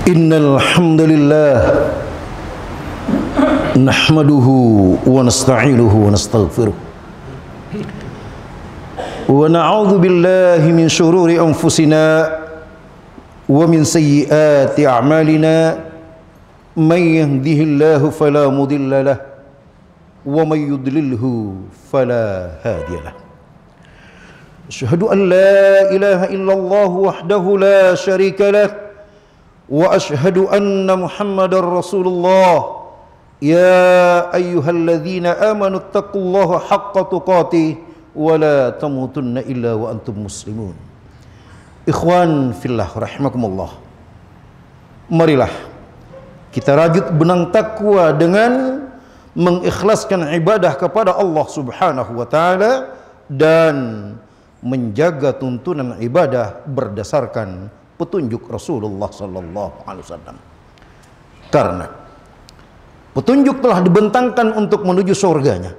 Innal hamdalillah nahmaduhu wa nasta'inuhu wa nastaghfiruh wa na'udzu billahi min shururi anfusina wa min sayyiati a'malina may yahdihillahu fala mudilla lahu wa may yudlilhu fala hadiya lahu. Asyhadu an la ilaha illallah wahdahu la syarika lahu wa ashhadu anna Muhammadar Rasulullah. Ya ayyuhalladzina amanu taqullaha haqqa tuqatih wa la tamutunna illa wa antum muslimun. Ikhwan fillah rahimakumullah. Marilah kita rajut benang takwa dengan mengikhlaskan ibadah kepada Allah Subhanahu wa taala dan menjaga tuntunan ibadah berdasarkan petunjuk Rasulullah sallallahu alaihi wasallam. Karena petunjuk telah dibentangkan untuk menuju surganya.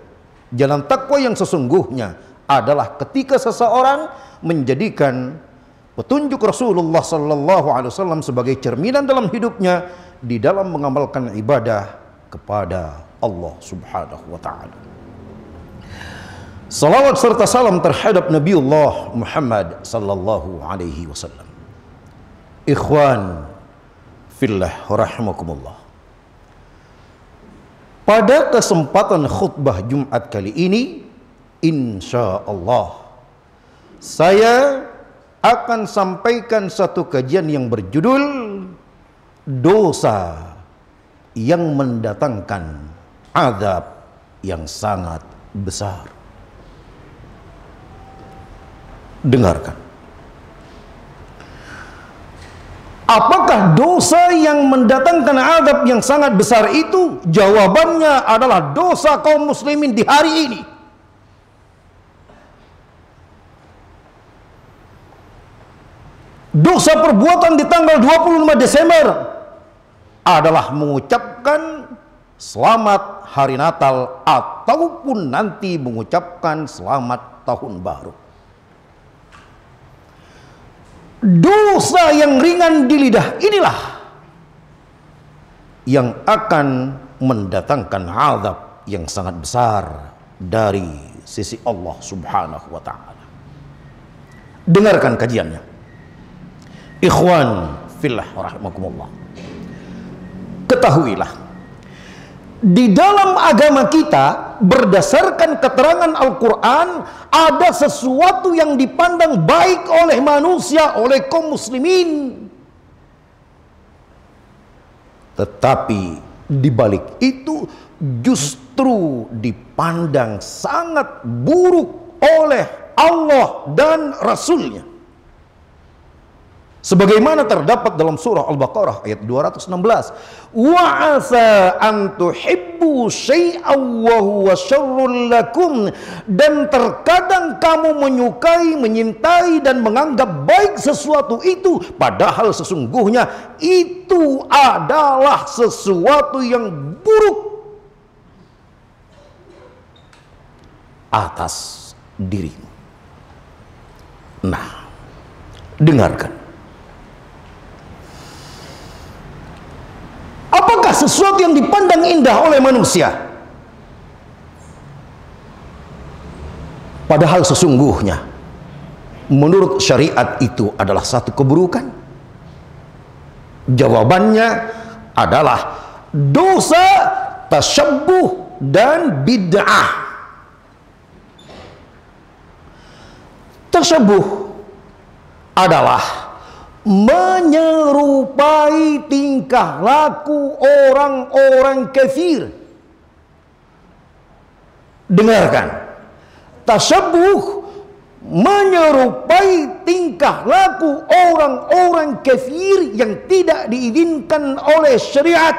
Jalan takwa yang sesungguhnya adalah ketika seseorang menjadikan petunjuk Rasulullah sallallahu alaihi wasallam sebagai cerminan dalam hidupnya di dalam mengamalkan ibadah kepada Allah Subhanahu wa taala. Salawat serta salam terhadap Nabiullah Muhammad sallallahu alaihi wasallam. Ikhwan fillah rahimakumullah. Pada kesempatan khutbah Jumat kali ini, insya Allah saya akan sampaikan satu kajian yang berjudul dosa yang mendatangkan azab yang sangat besar. Dengarkan. Apakah dosa yang mendatangkan azab yang sangat besar itu? Jawabannya adalah dosa kaum muslimin di hari ini. Dosa perbuatan di tanggal 25 Desember adalah mengucapkan selamat hari Natal ataupun nanti mengucapkan selamat tahun baru. Dosa yang ringan di lidah inilah yang akan mendatangkan azab yang sangat besar dari sisi Allah Subhanahu wa taala. Dengarkan kajiannya. Ikhwan fillah rahimakumullah. Ketahuilah, di dalam agama kita berdasarkan keterangan Al-Quran ada sesuatu yang dipandang baik oleh manusia, oleh kaum muslimin. Tetapi di balik itu justru dipandang sangat buruk oleh Allah dan Rasulnya. Sebagaimana terdapat dalam surah Al-Baqarah ayat 216. Wa asa an tuhibbu syai'an wa huwa syarrul lakum. Dan terkadang kamu menyukai, menyintai dan menganggap baik sesuatu itu, padahal sesungguhnya itu adalah sesuatu yang buruk atas dirimu. Nah, dengarkan. Apakah sesuatu yang dipandang indah oleh manusia, padahal sesungguhnya menurut syariat itu adalah satu keburukan? Jawabannya adalah dosa tasyabbuh dan bid'ah. Tasyabbuh adalah menyerupai tingkah laku orang-orang kafir. Dengarkan. Tasyabbuh menyerupai tingkah laku orang-orang kafir yang tidak diizinkan oleh syariat.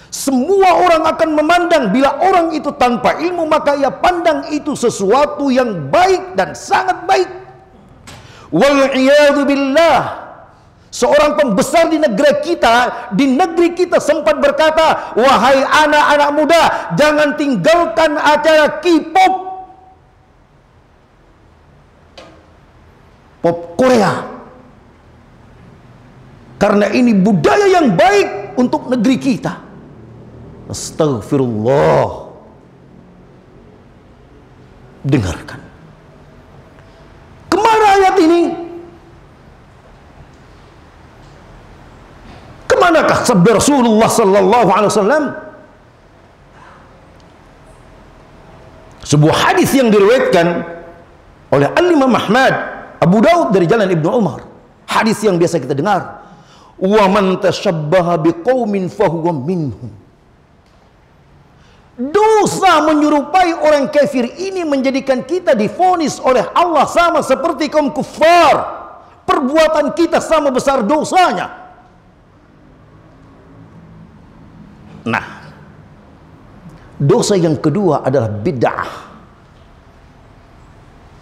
Semua orang akan memandang, bila orang itu tanpa ilmu maka ia pandang itu sesuatu yang baik dan sangat baik. Wal-iyadu billah. Seorang pembesar di negeri kita sempat berkata, wahai anak-anak muda, jangan tinggalkan acara K-pop, pop Korea. Karena ini budaya yang baik untuk negeri kita. Astagfirullah. Dengarkan. Kemana ayat ini? Kemanakah sabda Rasulullah sallallahu alaihi wasallam? Sebuah hadis yang diriwayatkan oleh Al-Imam Ahmad, Abu Daud dari jalan Ibnu Umar. Hadis yang biasa kita dengar. Wa man tashabbaha biqaumin fahuwa minhum. Dosa menyerupai orang kafir ini menjadikan kita divonis oleh Allah sama seperti kaum kufar. Perbuatan kita sama besar dosanya. Nah, dosa yang kedua adalah bid'ah.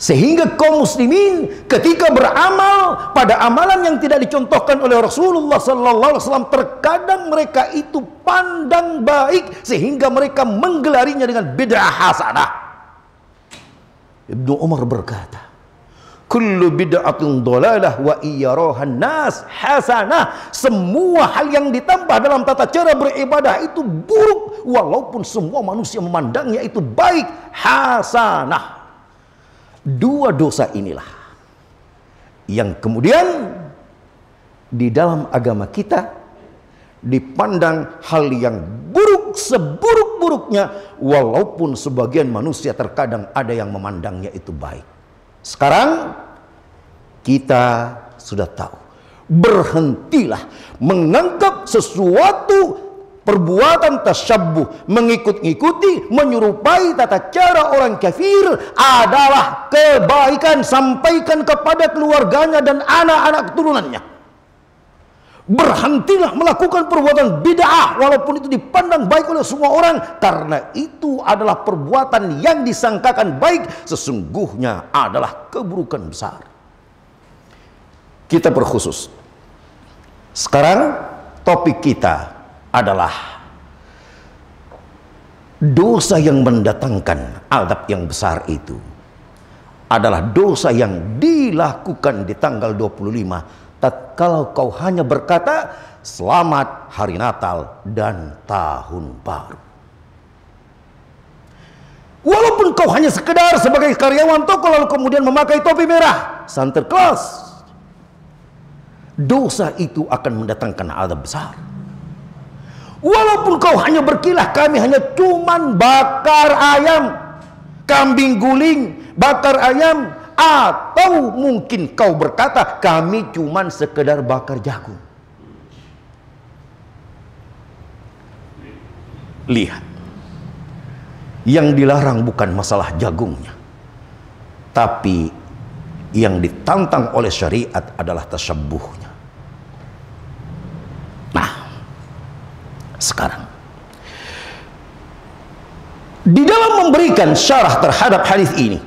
Sehingga kaum muslimin ketika beramal pada amalan yang tidak dicontohkan oleh Rasulullah sallallahu alaihi wasallam, terkadang mereka itu pandang baik sehingga mereka menggelarinya dengan bid'ah hasanah. Ibnu Umar berkata, kullu bid'atin dhalalah wa iyarahan nas hasanah. Semua hal yang ditambah dalam tata cara beribadah itu buruk walaupun semua manusia memandangnya itu baik, hasanah. Dua dosa inilah yang kemudian di dalam agama kita dipandang hal yang buruk seburuk-buruknya, walaupun sebagian manusia terkadang ada yang memandangnya itu baik. Sekarang kita sudah tahu, berhentilah menganggap sesuatu perbuatan tasyabbuh, mengikut-ikuti, menyerupai tata cara orang kafir adalah kebaikan. Sampaikan kepada keluarganya dan anak-anak keturunannya. Berhentilah melakukan perbuatan bid'ah walaupun itu dipandang baik oleh semua orang, karena itu adalah perbuatan yang disangkakan baik, sesungguhnya adalah keburukan besar. Kita berkhusus. Sekarang topik kita adalah dosa yang mendatangkan azab yang besar. Itu adalah dosa yang dilakukan di tanggal 25 tatkala kau hanya berkata selamat hari Natal dan tahun baru, walaupun kau hanya sekedar sebagai karyawan toko lalu kemudian memakai topi merah Santa Claus. Dosa itu akan mendatangkan azab besar. Walaupun kau hanya berkilah, kami hanya cuman bakar ayam, kambing guling, bakar ayam, atau mungkin kau berkata kami cuman sekedar bakar jagung. Lihat, yang dilarang bukan masalah jagungnya, tapi yang ditantang oleh syariat adalah tasyabbuhnya. Nah, sekarang di dalam memberikan syarah terhadap hadis ini,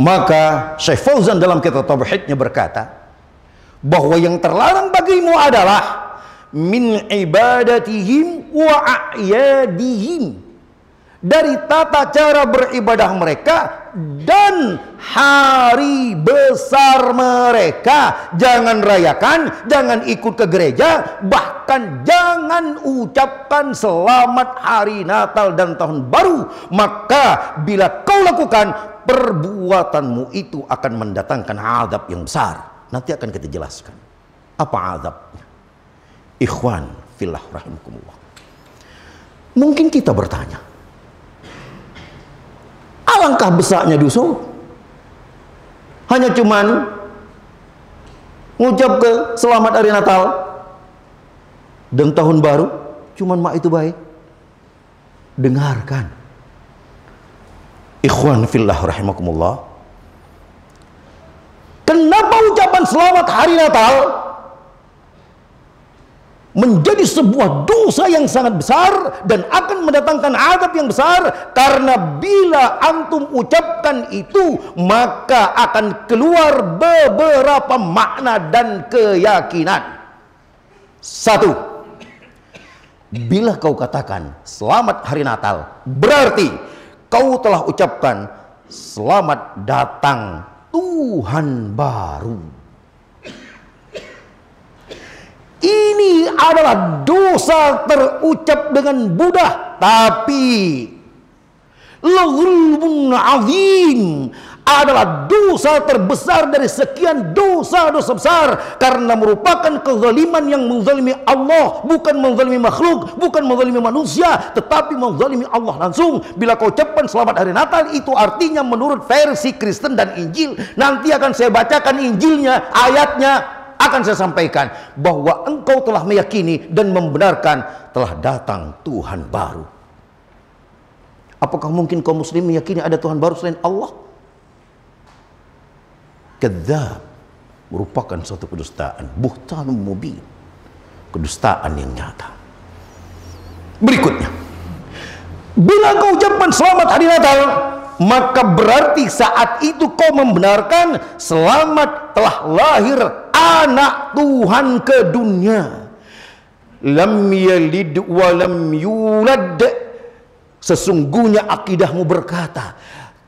maka Syekh Fauzan dalam kitab Tauhidnya berkata bahwa yang terlarang bagimu adalah min ibadatihim wa a'yadihim, dari tata cara beribadah mereka dan hari besar mereka. Jangan rayakan, jangan ikut ke gereja, bahkan jangan ucapkan selamat hari Natal dan tahun baru. Maka bila kau lakukan, perbuatanmu itu akan mendatangkan azab yang besar. Nanti akan kita jelaskan apa azabnya. Ikhwan fillah rahimakumullah. Mungkin kita bertanya, alangkah besarnya dosa, hanya cuman ngucap ke selamat hari Natal dan tahun baru, cuman mak itu baik. Dengarkan, ikhwan fillah rahimakumullah, kenapa ucapan selamat hari Natal menjadi sebuah dosa yang sangat besar dan akan mendatangkan azab yang besar? Karena bila antum ucapkan itu, maka akan keluar beberapa makna dan keyakinan. Satu, bila kau katakan selamat hari Natal, berarti kau telah ucapkan selamat datang Tuhan baru. Ini adalah dosa terucap dengan mudah, tapi zulmun azim adalah dosa terbesar dari sekian dosa-dosa besar, karena merupakan kezaliman yang menzalimi Allah, bukan menzalimi makhluk, bukan menzalimi manusia, tetapi menzalimi Allah langsung. Bila kau ucapkan selamat hari Natal, itu artinya menurut versi Kristen dan Injil, nanti akan saya bacakan Injilnya, ayatnya akan saya sampaikan, bahwa engkau telah meyakini dan membenarkan telah datang Tuhan baru. Apakah mungkin kaum muslim meyakini ada Tuhan baru selain Allah? Kadzab, merupakan suatu kedustaan, buhtanun mubin, kedustaan yang nyata. Berikutnya, bila kau ucapkan selamat hari Natal, maka berarti saat itu kau membenarkan selamat telah lahir anak Tuhan ke dunia. Lam yalid wa lam yulad. Sesungguhnya akidahmu berkata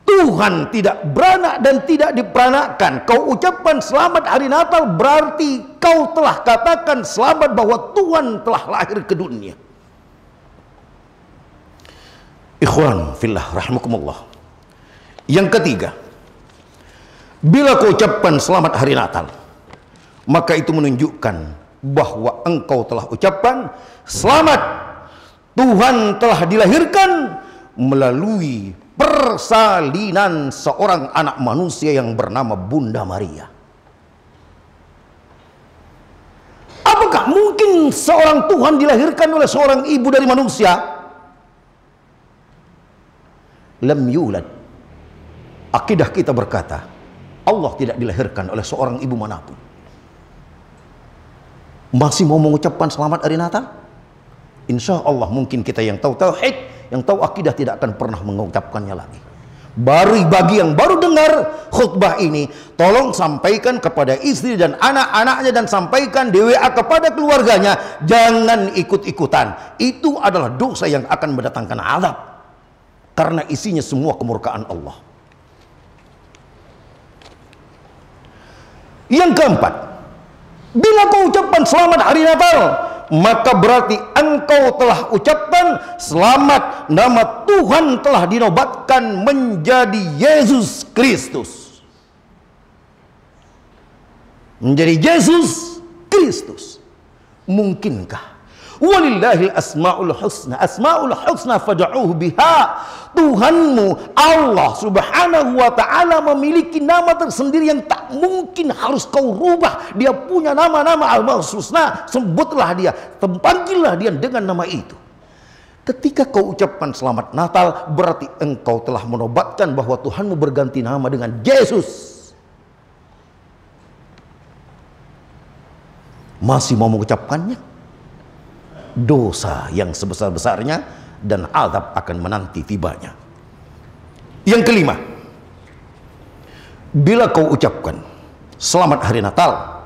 Tuhan tidak beranak dan tidak diperanakkan. Kau ucapkan selamat hari Natal, berarti kau telah katakan selamat bahwa Tuhan telah lahir ke dunia. Ikhwan fillah rahimakumullah. Yang ketiga, bila kau ucapkan selamat hari Natal, maka itu menunjukkan bahwa engkau telah ucapkan selamat Tuhan telah dilahirkan melalui persalinan seorang anak manusia yang bernama Bunda Maria. Apakah mungkin seorang Tuhan dilahirkan oleh seorang ibu dari manusia? Lam yulad. Akidah kita berkata Allah tidak dilahirkan oleh seorang ibu manapun. Masih mau mengucapkan selamat hari Natal? Insya Allah mungkin kita yang tahu tauhid, yang tahu akidah tidak akan pernah mengucapkannya lagi. Bagi yang baru dengar khutbah ini, tolong sampaikan kepada istri dan anak-anaknya, dan sampaikan di WA kepada keluarganya, jangan ikut-ikutan. Itu adalah dosa yang akan mendatangkan azab, karena isinya semua kemurkaan Allah. Yang keempat, bila kau ucapkan selamat hari Natal, maka berarti engkau telah ucapkan selamat nama Tuhan telah dinobatkan menjadi Yesus Kristus. Menjadi Yesus Kristus. Mungkinkah? Walillahil asmaul husna fad'uuhu biha. Tuhanmu Allah subhanahu wa ta'ala memiliki nama tersendiri yang tak mungkin harus kau rubah. Dia punya nama-nama al-husna, sebutlah dia, panggillah dia dengan nama itu. Ketika kau ucapkan selamat Natal, berarti engkau telah menobatkan bahwa Tuhanmu berganti nama dengan Yesus. Masih mau mengucapkannya? Dosa yang sebesar-besarnya, dan azab akan menanti tibanya. Yang kelima, bila kau ucapkan selamat hari Natal,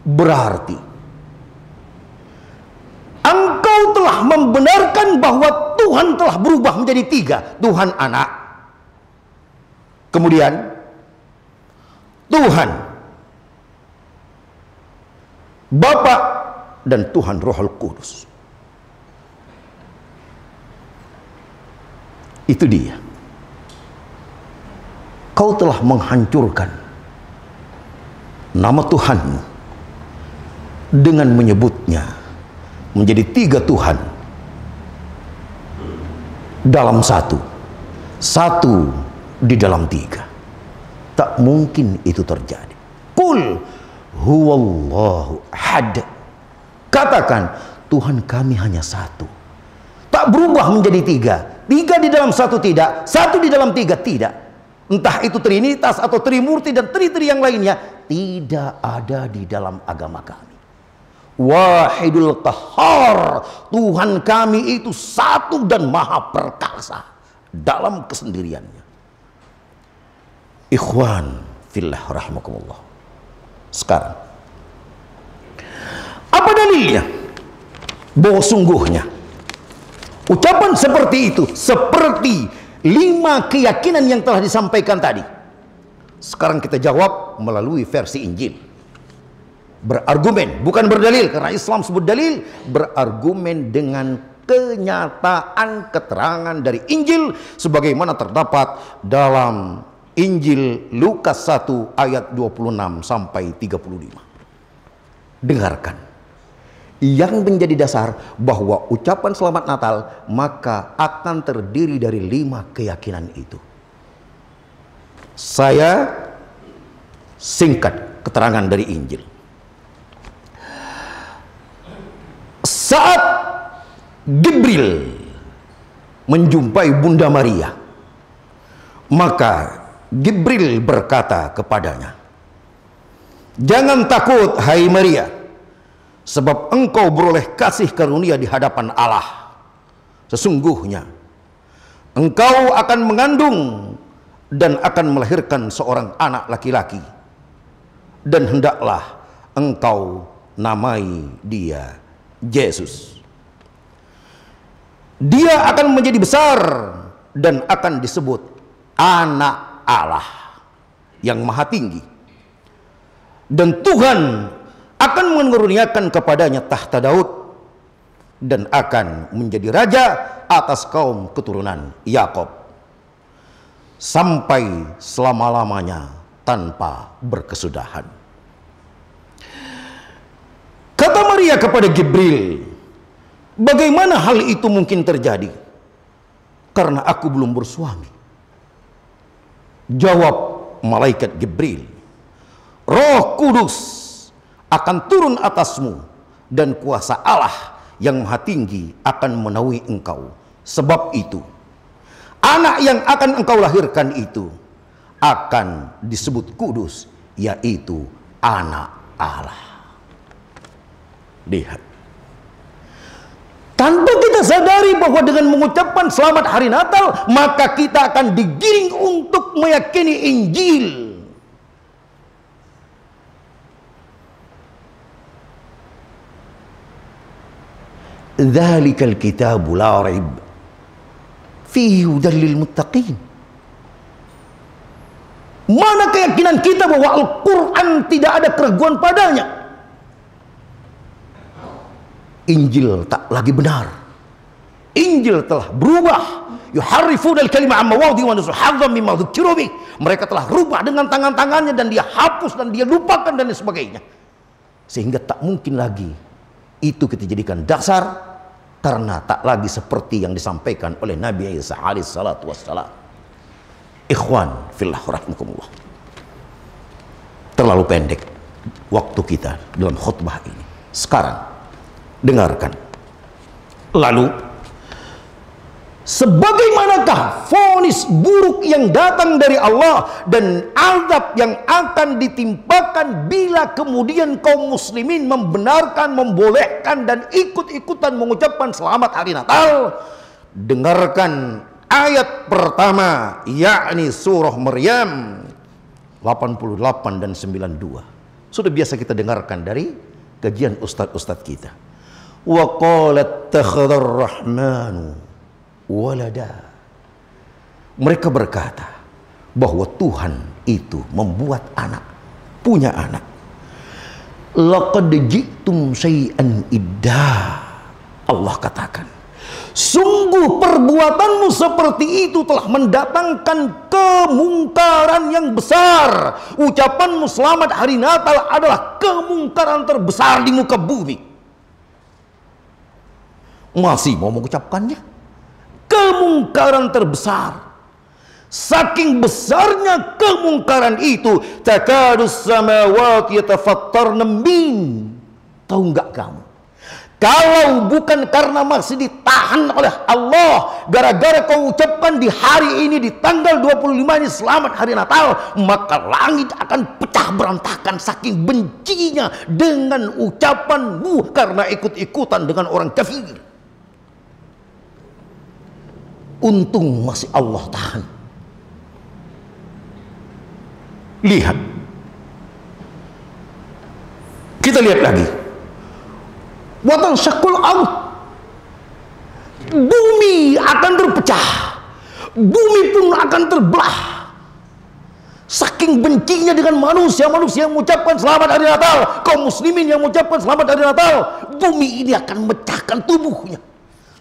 berarti engkau telah membenarkan bahwa Tuhan telah berubah menjadi tiga. Tuhan Anak, kemudian Tuhan Bapa, dan Tuhan Rohul Kudus. Itu dia. Kau telah menghancurkan nama Tuhanmu dengan menyebutnya menjadi tiga Tuhan dalam satu, satu di dalam tiga. Tak mungkin itu terjadi. Qul huwallahu ahad. Katakan, Tuhan kami hanya satu. Tak berubah menjadi tiga. Tiga di dalam satu tidak, satu di dalam tiga tidak. Entah itu Trinitas atau Trimurti dan Tri-Tri yang lainnya, tidak ada di dalam agama kami. Wahidul Qahhar. Tuhan kami itu satu dan maha perkasa dalam kesendiriannya. Ikhwan fillah rahimakumullah. Sekarang, apa dalilnya bahwa sungguhnya ucapan seperti itu seperti 5 keyakinan yang telah disampaikan tadi? Sekarang kita jawab melalui versi Injil. berargumen, bukan berdalil, karena Islam sebut dalil, berargumen dengan kenyataan keterangan dari Injil sebagaimana terdapat dalam Injil Lukas 1 ayat 26 sampai 35. Dengarkan. Yang menjadi dasar bahwa ucapan selamat Natal maka akan terdiri dari 5 keyakinan itu. Saya singkat keterangan dari Injil. Saat Jibril menjumpai Bunda Maria, maka Jibril berkata kepadanya, "Jangan takut, hai Maria, sebab engkau beroleh kasih karunia di hadapan Allah. Sesungguhnya engkau akan mengandung dan akan melahirkan seorang anak laki-laki, dan hendaklah engkau namai dia Yesus. Dia akan menjadi besar dan akan disebut Anak Allah yang Maha Tinggi. Dan Tuhan akan mengaruniakan kepadanya tahta Daud dan akan menjadi raja atas kaum keturunan Yakob sampai selama-lamanya tanpa berkesudahan." Kata Maria kepada Jibril, "Bagaimana hal itu mungkin terjadi? Karena aku belum bersuami." Jawab malaikat Jibril, "Roh Kudus akan turun atasmu dan kuasa Allah yang Maha Tinggi akan menaungi engkau. Sebab itu, anak yang akan engkau lahirkan itu akan disebut kudus, yaitu Anak Allah." Lihat. Tanpa kita sadari bahwa dengan mengucapkan selamat hari Natal, maka kita akan digiring untuk meyakini Injil. Dzalikal kitabu la raib fihi hudan lil muttaqin. Mana keyakinan kita bahwa Al-Quran tidak ada keraguan padanya? Injil tak lagi benar. Injil telah berubah. Yuharrifuna al-kalima amma mawadhi'i wa nasu hadzan mimma dzukiru bih. Mereka telah rubah dengan tangan-tangannya dan dia hapus dan dia lupakan dan sebagainya. Sehingga tak mungkin lagi itu kita jadikan dasar, karena tak lagi seperti yang disampaikan oleh Nabi Isa alaihi salatu wassalam. Ikhwan fillah rahimakumullah. Terlalu pendek waktu kita dalam khutbah ini. Sekarang dengarkan. Lalu, sebagaimanakah vonis buruk yang datang dari Allah dan azab yang akan ditimpakan bila kemudian kaum muslimin membenarkan, membolehkan dan ikut-ikutan mengucapkan selamat hari Natal? Dengarkan ayat pertama, yakni surah Maryam 88 dan 92. Sudah biasa kita dengarkan dari kajian ustadz-ustadz kita. Wa qalat takhadar rahmanu walada. Mereka berkata bahwa Tuhan itu membuat anak, punya anak. Laqad ji'tum syai'an idda. Allah katakan, sungguh perbuatanmu seperti itu telah mendatangkan kemungkaran yang besar. Ucapanmu selamat hari Natal adalah kemungkaran terbesar di muka bumi. Masih mau mengucapkannya? Kemungkaran terbesar. Saking besarnya kemungkaran itu, takadus samawati yatafattarna min. Tahu nggak kamu? Kalau bukan karena masih ditahan oleh Allah, gara-gara kau ucapkan di hari ini, di tanggal 25 ini selamat hari Natal, maka langit akan pecah berantakan saking bencinya dengan ucapanmu karena ikut-ikutan dengan orang kafir. Untung masih Allah tahan. Lihat. Kita lihat lagi. Watan syakul ard. Bumi akan terpecah. Bumi pun akan terbelah. saking bencinya dengan manusia yang mengucapkan selamat hari Natal, kaum muslimin yang mengucapkan selamat hari Natal, bumi ini akan memecahkan tubuhnya.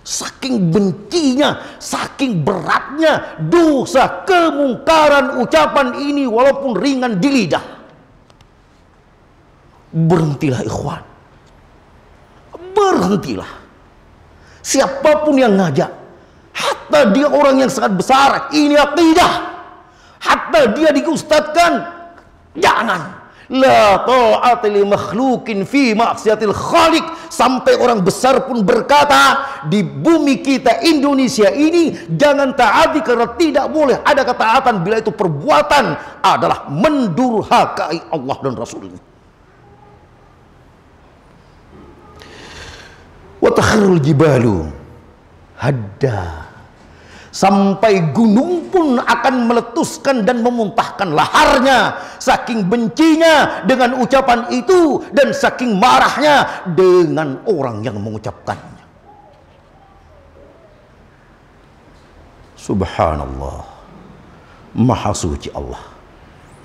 Saking bencinya, saking beratnya dosa kemungkaran ucapan ini walaupun ringan di lidah. Berhentilah ikhwan, berhentilah. Siapapun yang ngajak, hatta dia orang yang sangat besar, ini akidah, hatta dia diustadkan, jangan. La ta'ata li makhlukin fi maksiatil khaliq. Sampai orang besar pun berkata, di bumi kita Indonesia ini jangan taati karena tidak boleh ada ketaatan bila itu perbuatan adalah mendurhakai Allah dan Rasulnya. Wa takhrul jibalu hadda. Sampai gunung pun akan meletuskan dan memuntahkan laharnya, saking bencinya dengan ucapan itu dan saking marahnya dengan orang yang mengucapkannya. Subhanallah, maha suci Allah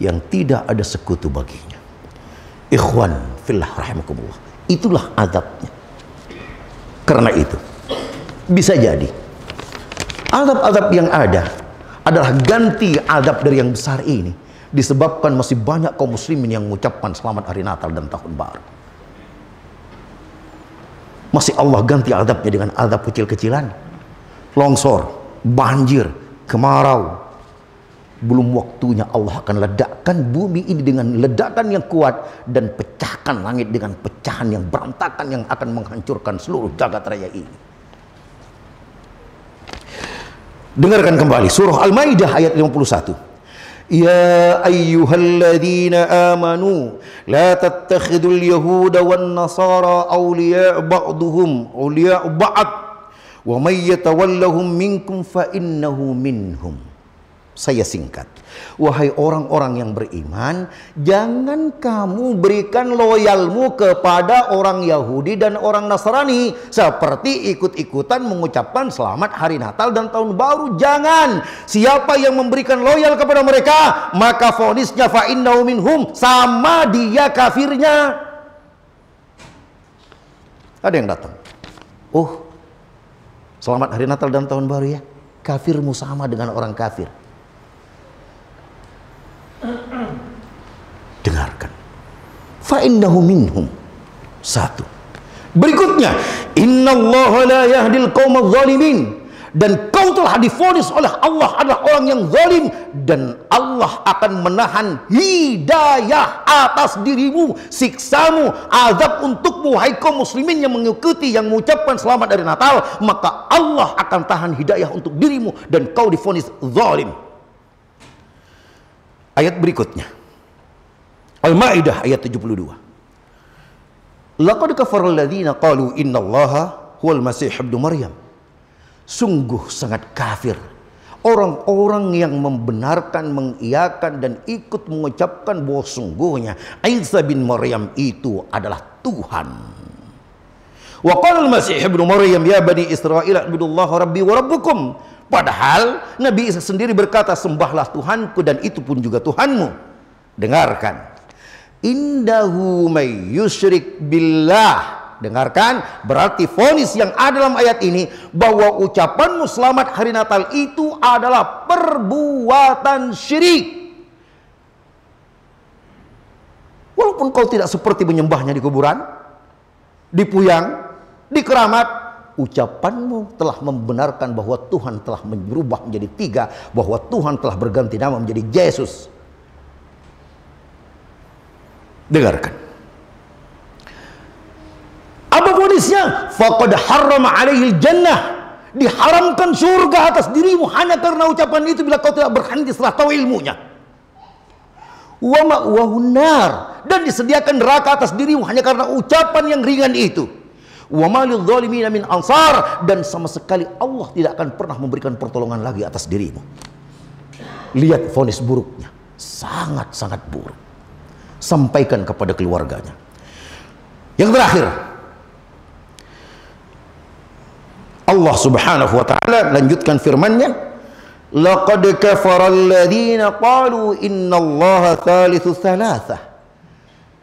yang tidak ada sekutu baginya. Ikhwan fillah rahimakumullah, itulah adabnya. Karena itu bisa jadi adab-adab yang ada adalah ganti adab dari yang besar ini, disebabkan masih banyak kaum muslimin yang mengucapkan selamat hari Natal dan Tahun Baru. Masih Allah ganti adabnya dengan adab kecil-kecilan, longsor, banjir, kemarau. Belum waktunya Allah akan ledakkan bumi ini dengan ledakan yang kuat dan pecahkan langit dengan pecahan yang berantakan yang akan menghancurkan seluruh jagat raya ini. Dengarkan kembali surah Al-Maidah ayat 51. Ya ayyuhalladzina amanu la tattakhidul yahuda wan nasara awliya ba'duhum awliya ba'd wa may yatawallahum minkum fa innahu minhum. Saya singkat, wahai orang-orang yang beriman, jangan kamu berikan loyalmu kepada orang Yahudi dan orang Nasrani seperti ikut-ikutan mengucapkan selamat hari Natal dan Tahun Baru. Jangan. Siapa yang memberikan loyal kepada mereka, maka vonisnya fa innahu minhum, sama dia kafirnya. Ada yang datang, oh selamat hari Natal dan Tahun Baru ya, kafirmu sama dengan orang kafir. Dengarkan, fa innahu minhum. Satu. Berikutnya, innallaha la yahdil qaumadz zalimin. Dan kau telah divonis oleh Allah adalah orang yang zalim, dan Allah akan menahan hidayah atas dirimu, siksamu, azab untukmu wahai kaum muslimin yang mengikuti yang mengucapkan selamat hari Natal, maka Allah akan tahan hidayah untuk dirimu dan kau divonis zalim. Ayat berikutnya, Al-Maidah ayat 72. Laqad kafara alladziina qalu innallaha huwal masih ibnu Maryam. Sungguh sangat kafir orang-orang yang membenarkan, mengiyakan dan ikut mengucapkan bahwa sungguhnya Isa bin Maryam itu adalah Tuhan. Wa qala al-Masih ibnu Maryam ya bani Israil ibudullaha rabbi wa rabbukum. Padahal Nabi Isa sendiri berkata, sembahlah Tuhanku dan itu pun juga Tuhanmu. Dengarkan, indahu may yusyrik billah. Dengarkan, berarti vonis yang ada dalam ayat ini bahwa ucapanmu selamat hari Natal itu adalah perbuatan syirik. Walaupun kau tidak seperti menyembahnya di kuburan, di puyang, di keramat, ucapanmu telah membenarkan bahwa Tuhan telah berubah menjadi tiga, bahwa Tuhan telah berganti nama menjadi Yesus. Dengarkan, apa vonisnya? Faqad harrama alaihil jannah. Diharamkan surga atas dirimu hanya karena ucapan itu bila kau tidak berhenti setelah tahu ilmunya. Wa ma'wahun nar. Dan disediakan neraka atas dirimu hanya karena ucapan yang ringan itu. Wa ma lidh-dhalimina min ansar. Dan sama sekali Allah tidak akan pernah memberikan pertolongan lagi atas dirimu. Lihat vonis buruknya, sangat-sangat buruk. Sampaikan kepada keluarganya. Yang terakhir, Allah subhanahu wa ta'ala lanjutkan firman-Nya, Laqad kafara alladziina qalu innallaha thalithu thalathah.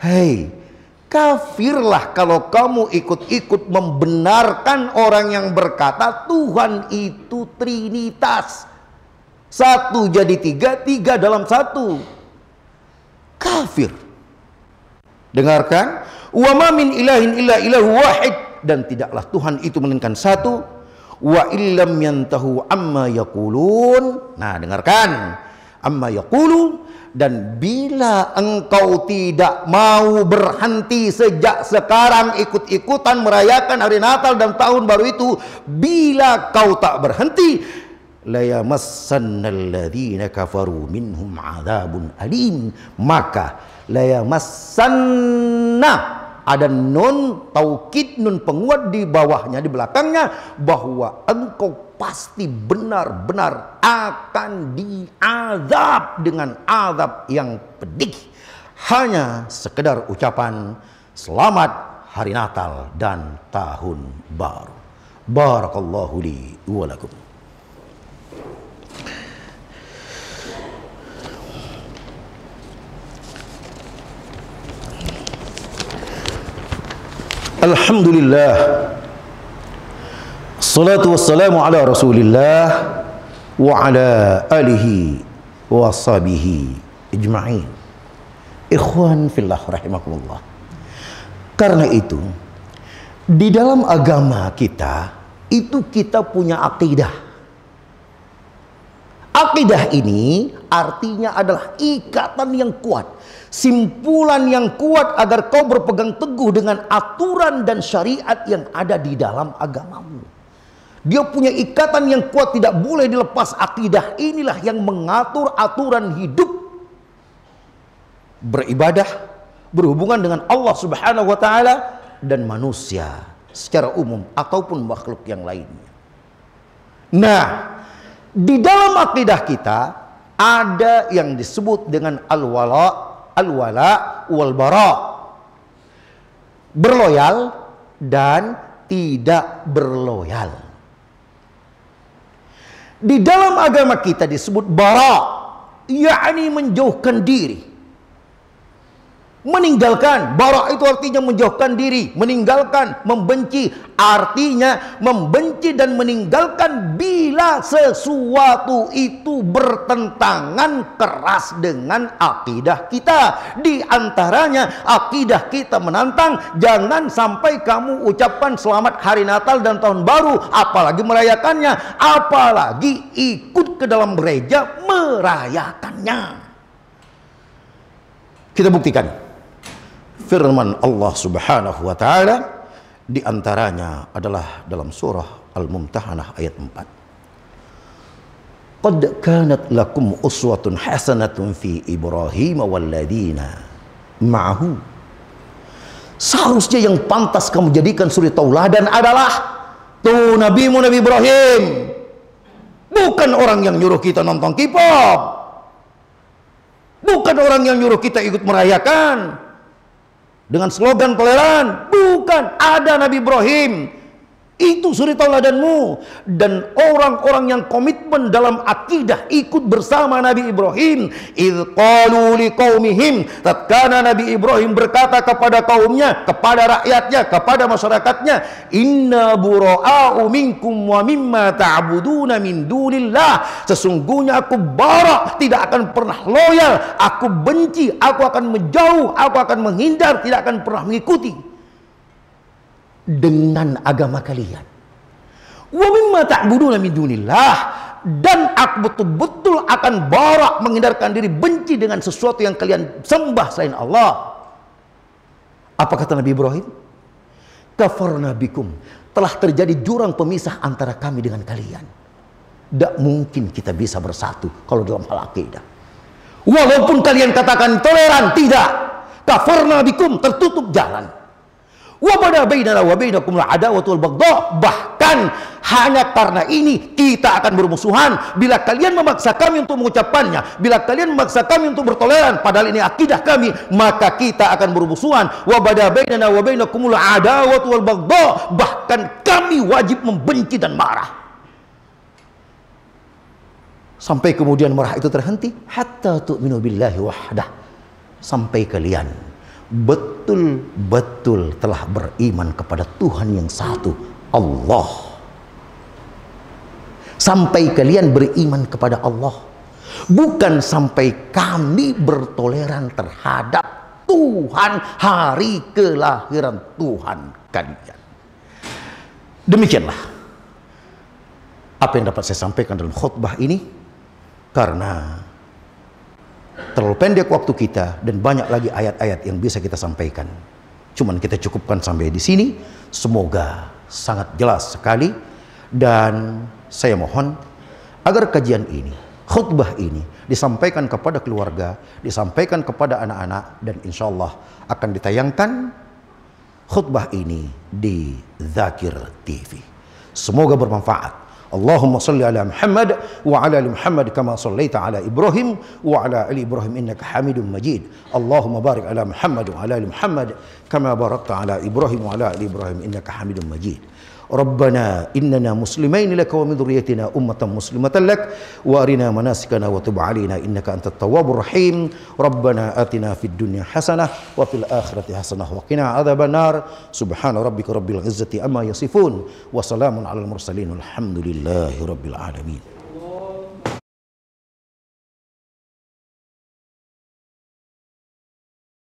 Hei, kafirlah kalau kamu ikut-ikut membenarkan orang yang berkata Tuhan itu trinitas. Satu jadi tiga, tiga dalam satu. Kafir. Dengarkan, wa ma min ilahin illa ilahu wahid, dan tidaklah Tuhan itu melainkan satu. Wa illam yantahu amma yaqulun. Nah, dengarkan, amma yaqulun, dan bila engkau tidak mau berhenti sejak sekarang ikut-ikutan merayakan hari Natal dan tahun baru itu, bila kau tak berhenti, la yamassannal ladzina kafaru minhum adzabun alim, maka la yamassanna, ada nun taukid, nun penguat di bawahnya, di belakangnya, bahwa engkau pasti benar-benar akan diazab dengan azab yang pedih. Hanya sekedar ucapan selamat hari Natal dan tahun baru. Barakallahu li wa lakum. Alhamdulillah, salatu wassalamu ala rasulillah wa ala alihi wa sahbihi ijma'in. Ikhwan fillah rahimakumullah. Karena itu, di dalam agama kita itu kita punya akidah. Akidah ini artinya adalah ikatan yang kuat, simpulan yang kuat agar kau berpegang teguh dengan aturan dan syariat yang ada di dalam agamamu. Dia punya ikatan yang kuat, tidak boleh dilepas. Akidah inilah yang mengatur aturan hidup, beribadah, berhubungan dengan Allah Subhanahu wa taala dan manusia secara umum ataupun makhluk yang lainnya. Nah, di dalam akidah kita ada yang disebut dengan al-wala wal bara, berloyal dan tidak berloyal. Di dalam agama kita disebut bara, yakni menjauhkan diri, meninggalkan. Bara itu artinya menjauhkan diri, meninggalkan, membenci. Artinya membenci dan meninggalkan bila sesuatu itu bertentangan keras dengan akidah kita. Di antaranya akidah kita menantang, jangan sampai kamu ucapkan selamat hari Natal dan tahun baru, apalagi merayakannya, apalagi ikut ke dalam gereja merayakannya. Kita buktikan firman Allah Subhanahu wa taala, di antaranya adalah dalam surah Al-Mumtahanah ayat 4. Qad kanat lakum uswatun hasanatun fi Ibrahim walladzina ma'ahu. Seharusnya yang pantas kamu jadikan suri tauladan adalah tuh nabimu Nabi Ibrahim. Bukan orang yang nyuruh kita nonton K-pop, bukan orang yang nyuruh kita ikut merayakan dengan slogan toleran. Bukan, ada Nabi Ibrahim. Itu suri tauladanmu. Dan orang-orang yang komitmen dalam akidah ikut bersama Nabi Ibrahim. Idh qalu liqaumihim, tatkala Nabi Ibrahim berkata kepada kaumnya, kepada rakyatnya, kepada masyarakatnya, inna bura'a'u minkum wa mimma ta'buduna min dunillah. Sesungguhnya aku bara, tidak akan pernah loyal, aku benci, aku akan menjauh, aku akan menghindar, tidak akan pernah mengikuti dengan agama kalian. Wa mimma ta'buduna min dunillah, dan aku betul-betul akan bara, menghindarkan diri, benci dengan sesuatu yang kalian sembah selain Allah. Apa kata Nabi Ibrahim? Kafarna bikum, telah terjadi jurang pemisah antara kami dengan kalian. Tidak mungkin kita bisa bersatu kalau dalam hal akidah. Walaupun kalian katakan toleran, tidak. Kafarna bikum, tertutup jalan. Wa bada bainana wa bainakum al-adawatu wal baghdha, bahkan hanya karena ini kita akan bermusuhan bila kalian memaksa kami untuk mengucapkannya, bila kalian memaksa kami untuk bertoleran padahal ini akidah kami, maka kita akan bermusuhan. Wa bada bainana wa bainakum al-adawatu wal baghdha, bahkan kami wajib membenci dan marah. Sampai kemudian marah itu terhenti. Hatta tu'minu billahi wahdah. Sampai kalian betul-betul telah beriman kepada Tuhan yang satu, Allah. Sampai kalian beriman kepada Allah. Bukan sampai kami bertoleran terhadap Tuhan, hari kelahiran Tuhan kalian. Demikianlah apa yang dapat saya sampaikan dalam khutbah ini, karena terlalu pendek waktu kita dan banyak lagi ayat-ayat yang bisa kita sampaikan. Cuman kita cukupkan sampai di sini. Semoga sangat jelas sekali, dan saya mohon agar kajian ini, khutbah ini disampaikan kepada keluarga, disampaikan kepada anak-anak, dan insya Allah akan ditayangkan khutbah ini di Dzakir TV. Semoga bermanfaat. Allahumma salli ala Muhammad wa ala ali Muhammad kama sallaita ala Ibrahim wa ala ali Ibrahim innaka Hamidum Majid. Allahumma barik ala Muhammad wa ala ali Muhammad kama barakta ala Ibrahim wa ala ali Ibrahim innaka Hamidum Majid. Rabbana innana muslimain laka wa min dhurriyyatina ummatan muslimatan lak wa arina manasikana wa tub alaina innaka antat tawwabur rahim. Rabbana atina fid dunya hasanah wa fil akhirati hasanah wa qina adzaban nar. Subhana rabbika rabbil izzati amma yasifun wa salamun alal mursalin walhamdulillahi rabbil alamin.